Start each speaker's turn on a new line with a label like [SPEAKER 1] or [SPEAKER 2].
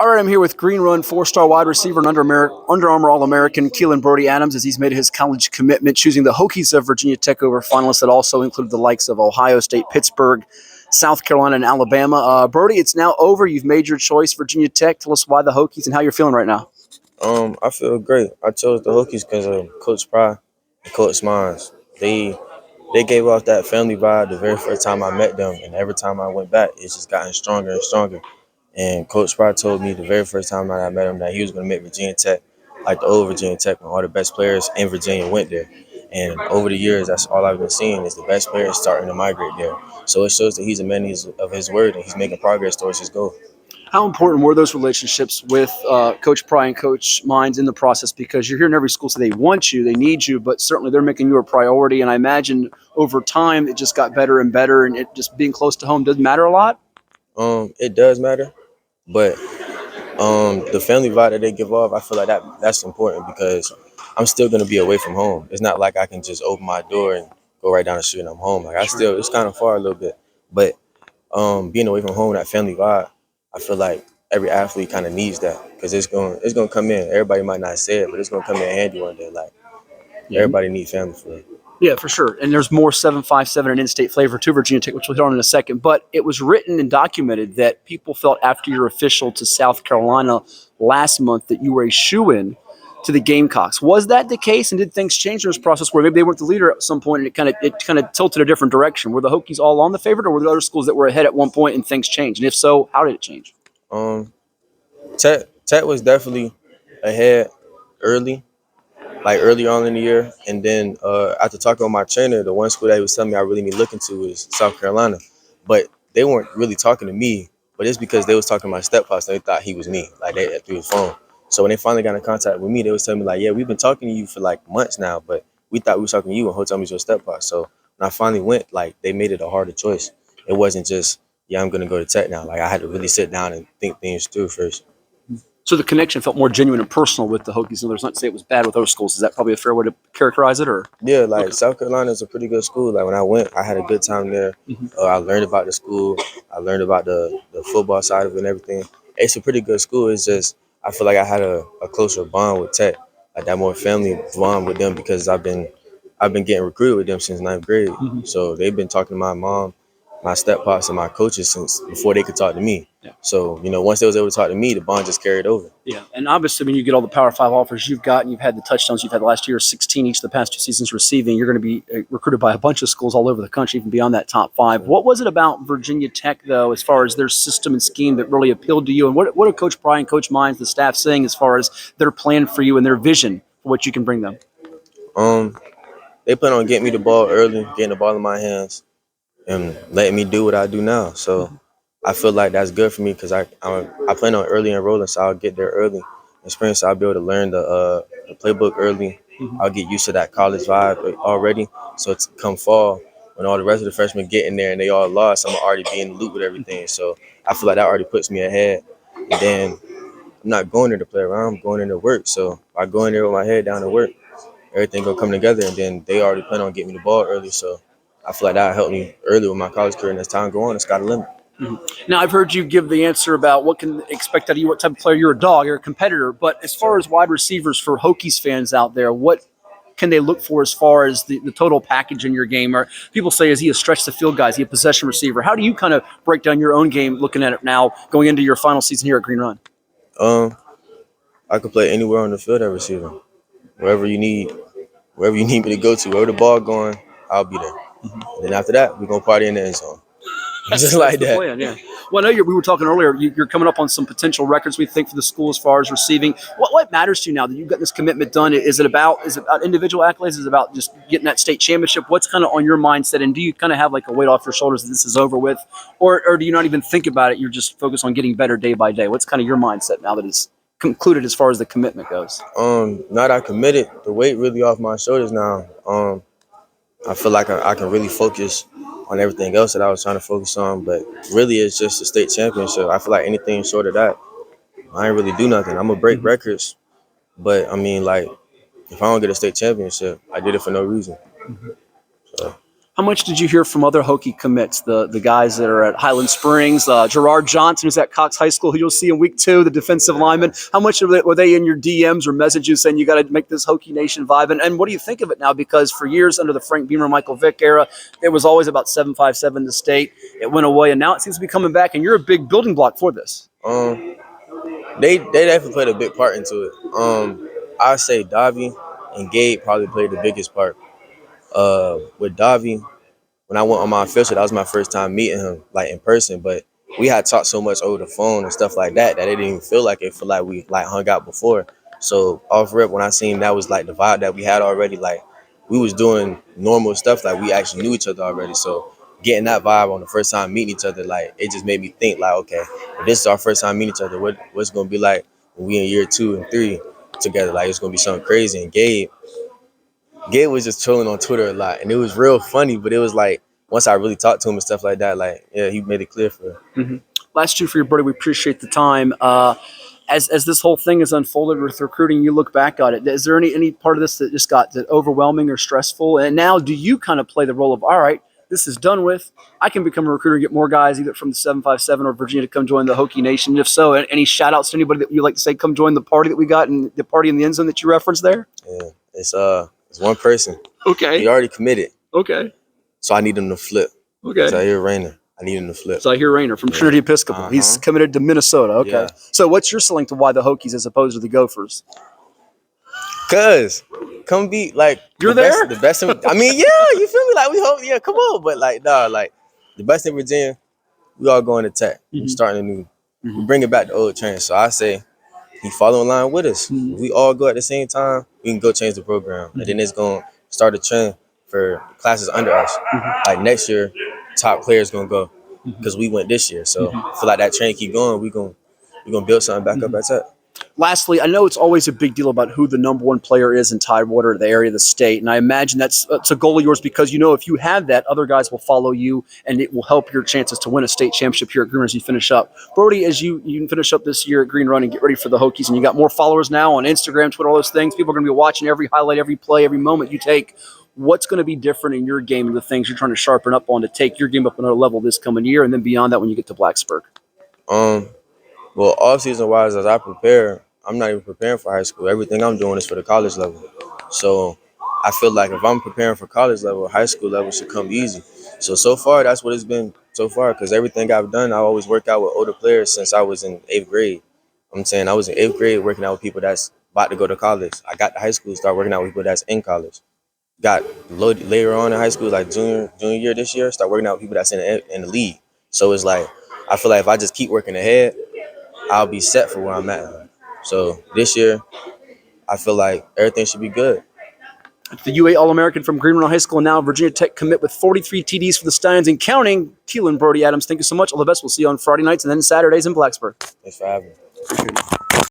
[SPEAKER 1] All right, I'm here with Green Run four-star wide receiver and Under Armour All-American Keylen Brodie Adams as he's made his college commitment, choosing the Hokies of Virginia Tech over finalists that also included the likes of Ohio State, Pittsburgh, South Carolina, and Alabama. Brodie, it's now over. You've made your choice, Virginia Tech. Tell us why the Hokies and how you're feeling right now.
[SPEAKER 2] I feel great. I chose the Hokies because of Coach Pry and Coach Smines. They gave off that family vibe the very first time I met them, and every time I went back, it's just gotten stronger and stronger. And Coach Pry told me the very first time that I met him that he was going to make Virginia Tech like the old Virginia Tech when all the best players in Virginia went there. And over the years, that's all I've been seeing is the best players starting to migrate there. So it shows that he's a man of his word and he's making progress towards his goal.
[SPEAKER 1] How important were those relationships with Coach Pry and Coach Mines in the process? Because you're hearing every school say they want you, they need you, but certainly they're making you a priority. And I imagine over time it just got better and better, and it just being close to home doesn't matter a lot.
[SPEAKER 2] It does matter, but the family vibe that they give off, I feel like that's important because I'm still gonna be away from home. It's not like I can just open my door and go right down the street and I'm home. Like it's kind of far a little bit, but being away from home, that family vibe, I feel like every athlete kind of needs that because it's gonna come in. Everybody might not say it, but it's gonna come in handy one day. Like everybody needs family for it.
[SPEAKER 1] Yeah, for sure. And there's more 757 and in-state flavor to Virginia Tech, which we'll hit on in a second. But it was written and documented that people felt after your official to South Carolina last month that you were a shoo-in to the Gamecocks. Was that the case, and did things change in this process where maybe they weren't the leader at some point and it kind of tilted a different direction? Were the Hokies all on the favorite, or were there other schools that were ahead at one point and things changed? And if so, how did it change?
[SPEAKER 2] Tech was definitely ahead early. Like early on in the year, and then after talking with my trainer, the one school that he was telling me I really need to look into is South Carolina, but they weren't really talking to me. But it's because they was talking to my stepfather, and they thought he was me, like they through his phone. So when they finally got in contact with me, they was telling me like, yeah, we've been talking to you for like months now, but we thought we was talking to you, and whole time was your stepfather. So when I finally went, like they made it a harder choice. It wasn't just I'm gonna go to Tech now. Like I had to really sit down and think things through first.
[SPEAKER 1] So the connection felt more genuine and personal with the Hokies. And there's not to say it was bad with other schools. Is that probably a fair way to characterize it? Or
[SPEAKER 2] yeah, like South Carolina is a pretty good school. Like when I went, I had a good time there. I learned about the school. I learned about the football side of it and everything. It's a pretty good school. It's just I feel like I had a closer bond with Tech, like that more family bond with them because I've been getting recruited with them since 9th grade. So they've been talking to my mom, my step-pops, and my coaches since before they could talk to me. Yeah. So, once they was able to talk to me, the bond just carried over.
[SPEAKER 1] Yeah, and obviously when you get all the Power 5 offers you've got and you've had the touchdowns you've had last year, 16 each of the past 2 seasons receiving, you're going to be recruited by a bunch of schools all over the country, even beyond that top 5. What was it about Virginia Tech, though, as far as their system and scheme that really appealed to you? And what are Coach Pry and Coach Mines, the staff, saying as far as their plan for you and their vision for what you can bring them?
[SPEAKER 2] They plan on getting me the ball early, getting the ball in my hands, and letting me do what I do now. So I feel like that's good for me because I plan on early enrolling, so I'll get there early. Experience, so I'll be able to learn the playbook early. I'll get used to that college vibe already. So it's come fall, when all the rest of the freshmen get in there and they all lost, I'm already be in the loop with everything. So I feel like that already puts me ahead. And then I'm not going there to play around, I'm going in to work. So if I go in there with my head down to work, everything gonna come together, and then they already plan on getting me the ball early. So I feel like that helped me early with my college career, and as time go on, it's got a limit.
[SPEAKER 1] Now, I've heard you give the answer about what can expect out of you, what type of player. You're a dog, you're a competitor. But as far as wide receivers for Hokies fans out there, what can they look for as far as the total package in your game? Or people say, is he a stretch the field guy? Is he a possession receiver? How do you kind of break down your own game looking at it now, going into your final season here at Green Run?
[SPEAKER 2] I could play anywhere on the field at receiver. Wherever you need me to go to, wherever the ball going, I'll be there. And then after that, we're going to party in the end zone. Just like that.
[SPEAKER 1] Plan, yeah. Well, I know we were talking earlier. You're coming up on some potential records we think for the school as far as receiving. What matters to you now that you've got this commitment done? Is it about individual accolades? Is it about just getting that state championship? What's kind of on your mindset? And do you kind of have like a weight off your shoulders that this is over with, or do you not even think about it? You're just focused on getting better day by day. What's kind of your mindset now that it's concluded as far as the commitment goes?
[SPEAKER 2] Now that I committed, the weight really off my shoulders now. I feel like I can really focus on everything else that I was trying to focus on, but really it's just a state championship. I feel like anything short of that, I ain't really do nothing. I'm gonna break records, but I mean, like, if I don't get a state championship, I did it for no reason. So.
[SPEAKER 1] How How much did you hear from other Hokie commits, the guys that are at Highland Springs, Gerard Johnson, who's at Cox High School, who you'll see in week 2, the defensive lineman? How much were they in your DMs or messages saying you got to make this Hokie Nation vibe? And what do you think of it now? Because for years under the Frank Beamer, Michael Vick era, it was always about 757 to state. It went away, and now it seems to be coming back, and you're a big building block for this.
[SPEAKER 2] They definitely played a big part into it. I'd say Davi and Gabe probably played the biggest part. With Davi, when I went on my official, that was my first time meeting him, like, in person. But we had talked so much over the phone and stuff like that it didn't even feel like it. Feel like we like hung out before. So off rip, when I seen him, that was like the vibe that we had already. Like, we was doing normal stuff, like we actually knew each other already. So getting that vibe on the first time meeting each other, like, it just made me think, like, okay, if this is our first time meeting each other, what's gonna be like when we in year 2 and 3 together? Like, it's gonna be something crazy. And Gabe was just trolling on Twitter a lot, and it was real funny. But it was like, once I really talked to him and stuff like that, like, yeah, he made it clear for her.
[SPEAKER 1] Last 2 for your Brodie. We appreciate the time. As this whole thing has unfolded with recruiting, you look back on it. Is there any part of this that just got overwhelming or stressful? And now, do you kind of play the role of, all right, this is done with, I can become a recruiter and get more guys either from the 757 or Virginia to come join the Hokie Nation? If so, any shout outs to anybody that you'd like to say come join the party that we got and the party in the end zone that you referenced there?
[SPEAKER 2] Yeah, it's one person.
[SPEAKER 1] Okay.
[SPEAKER 2] He already committed.
[SPEAKER 1] Okay.
[SPEAKER 2] So I need him to flip.
[SPEAKER 1] Okay.
[SPEAKER 2] So I hear Rainer. I need him to flip.
[SPEAKER 1] So I hear Rainer from Trinity Episcopal. He's committed to Minnesota. Okay.
[SPEAKER 2] Yeah.
[SPEAKER 1] So what's your selling to why the Hokies as opposed to the Gophers?
[SPEAKER 2] Cause come be like
[SPEAKER 1] you're
[SPEAKER 2] the
[SPEAKER 1] there.
[SPEAKER 2] Best. I mean, yeah, you feel me? Like, we hope. Yeah, come on. But like, nah, like the best in Virginia, we all going to Tech. We're starting a new. We bring it back to old train. So I say, he follow in line with us. If we all go at the same time, we can go change the program, and then it's gonna start a trend for classes under us. Like next year, top players gonna go because we went this year. So I feel like that train keep going. We gonna build something back up at Tech.
[SPEAKER 1] Lastly, I know it's always a big deal about who the number 1 player is in Tidewater, the area, the state, and I imagine that's a goal of yours because you know if you have that, other guys will follow you, and it will help your chances to win a state championship here at Green Run as you finish up. Brodie, as you can finish up this year at Green Run and get ready for the Hokies, and you got more followers now on Instagram, Twitter, all those things. People are going to be watching every highlight, every play, every moment you take. What's going to be different in your game and the things you're trying to sharpen up on to take your game up another level this coming year, and then beyond that when you get to Blacksburg?
[SPEAKER 2] Well, off-season wise, as I prepare, I'm not even preparing for high school. Everything I'm doing is for the college level. So I feel like if I'm preparing for college level, high school level should come easy. So far, that's what it's been so far, because everything I've done, I always work out with older players since I was in 8th grade. I'm saying I was in 8th grade working out with people that's about to go to college. I got to high school, start working out with people that's in college. Got later on in high school, like junior year this year, start working out with people that's in the league. So it's like, I feel like if I just keep working ahead, I'll be set for where I'm at. So this year, I feel like everything should be good.
[SPEAKER 1] The UA All-American from Green Run High School and now Virginia Tech commit with 43 TDs for the Stallions and counting, Keylen Brodie Adams. Thank you so much. All the best. We'll see you on Friday nights and then Saturdays in Blacksburg.
[SPEAKER 2] Thanks for having me.
[SPEAKER 1] Appreciate it.